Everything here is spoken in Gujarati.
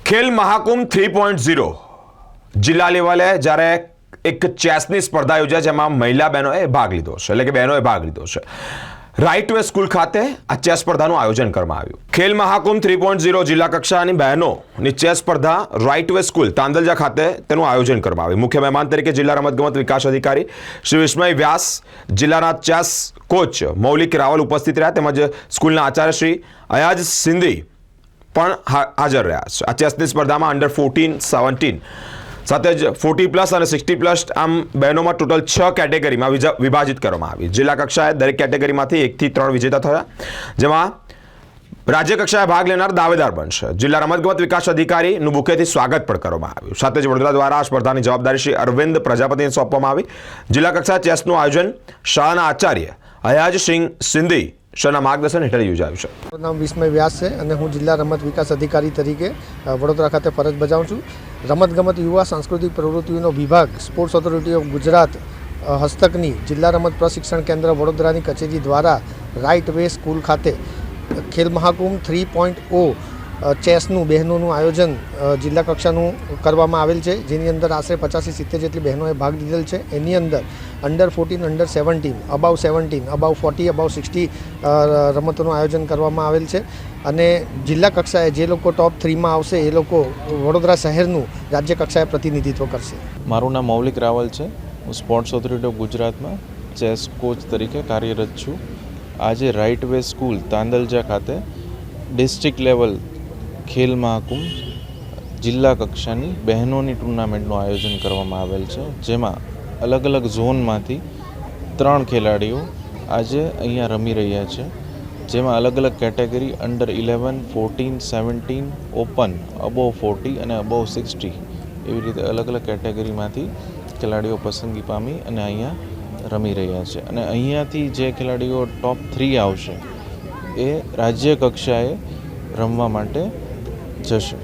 ખેલ મહાકુંભ 3.0 જિલ્લા લેવલે જ્યારે એક ચેસની સ્પર્ધા યોજાય જેમાં મહિલા બહેનોએ ભાગ લીધો છે એટલે કે બહેનોએ ભાગ લીધો છે. રાઇટ વે સ્કૂલ ખાતે આ ચેસ સ્પર્ધાનું આયોજન કરવામાં આવ્યું. ખેલ મહાકુંભ 3.0 જિલ્લા કક્ષાની બહેનોની ચેસ સ્પર્ધા રાઇટ વે સ્કૂલ તાંદલજા ખાતે તેનું આયોજન કરવામાં આવ્યું. મુખ્ય મહેમાન તરીકે જિલ્લા રમતગમત વિકાસ અધિકારી શ્રી વિસ્મય વ્યાસ, જિલ્લાના ચેસ કોચ મૌલિક રાવલ ઉપસ્થિત રહ્યા તેમજ સ્કૂલના આચાર્ય શ્રી અયાજ સિંધી પણ હાજર રહ્યા છે. આ ચેસની સ્પર્ધામાં અંડર 14-17 સાથે જ 40+ અને 60+ આમ બહેનોમાં ટોટલ 6 કેટેગરીમાં વિભાજિત કરવામાં આવી. જિલ્લા કક્ષાએ દરેક કેટેગરીમાંથી 1 થી 3 વિજેતા થયા, જેમાં રાજ્ય કક્ષાએ ભાગ લેનાર દાવેદાર બનશે. જિલ્લા રમતગમત વિકાસ અધિકારીનું બુકેથી સ્વાગત પણ કરવામાં આવ્યું. સાથે જ વડોદરા દ્વારા આ સ્પર્ધાની જવાબદારી શ્રી અરવિંદ પ્રજાપતિને સોંપવામાં આવી. જિલ્લા કક્ષાએ ચેસનું આયોજન શાળાના આચાર્ય અયાજ સિંહ સિંધી શાળાના માર્ગદર્શન હેઠળ યોજાયું છે. મારું નામ વિસ્મય વ્યાસ છે અને હું જિલ્લા રમત વિકાસ અધિકારી તરીકે વડોદરા ખાતે ફરજ બજાવું છું. રમતગમત યુવા સાંસ્કૃતિક પ્રવૃત્તિઓનો વિભાગ સ્પોર્ટ્સ ઓથોરિટી ઓફ ગુજરાત હસ્તકની જિલ્લા રમત પ્રશિક્ષણ કેન્દ્ર વડોદરાની કચેરી દ્વારા રાઇટ વે સ્કૂલ ખાતે ખેલ મહાકુંભ 3.0 ચેસનું બહેનોનું આયોજન જિલ્લા કક્ષાનું કરવામાં આવેલ છે, જેની અંદર આશરે 50-70 જેટલી બહેનોએ ભાગ લીધેલ છે. એની અંદર અંડર 14, અંડર 17, અબાવ 17, અબાવ 40, અબાવ 60 રમતોનું આયોજન કરવામાં આવેલ છે. અને જિલ્લા કક્ષાએ જે લોકો ટોપ 3માં આવશે એ લોકો વડોદરા શહેરનું રાજ્ય કક્ષાએ પ્રતિનિધિત્વ કરશે. મારું નામ મૌલિક રાવલ છે. હું સ્પોર્ટ્સ ઓથોરિટી ઓફ ગુજરાતમાં ચેસ કોચ તરીકે કાર્યરત છું. આજે રાઇટ વે સ્કૂલ તાંદલજા ખાતે ડિસ્ટ્રિક્ટ લેવલ ખેલ મહાકુંભ જિલ્લા કક્ષાની બહેનોની ટુર્નામેન્ટનું આયોજન કરવામાં આવેલ છે, જેમાં અલગ અલગ ઝોનમાંથી 3 ખેલાડીઓ આજે અહીંયા રમી રહ્યા છે. જેમાં અલગ અલગ કેટેગરી અંડર 11, 14, 17, ઓપન, અબોવ 40 અને અબોવ 60 એવી રીતે અલગ અલગ કેટેગરીમાંથી ખેલાડીઓ પસંદગી પામી અને અહીંયા રમી રહ્યા છે. અને અહીંયાથી જે ખેલાડીઓ ટોપ 3 આવશે એ રાજ્ય કક્ષાએ રમવા માટે જશે.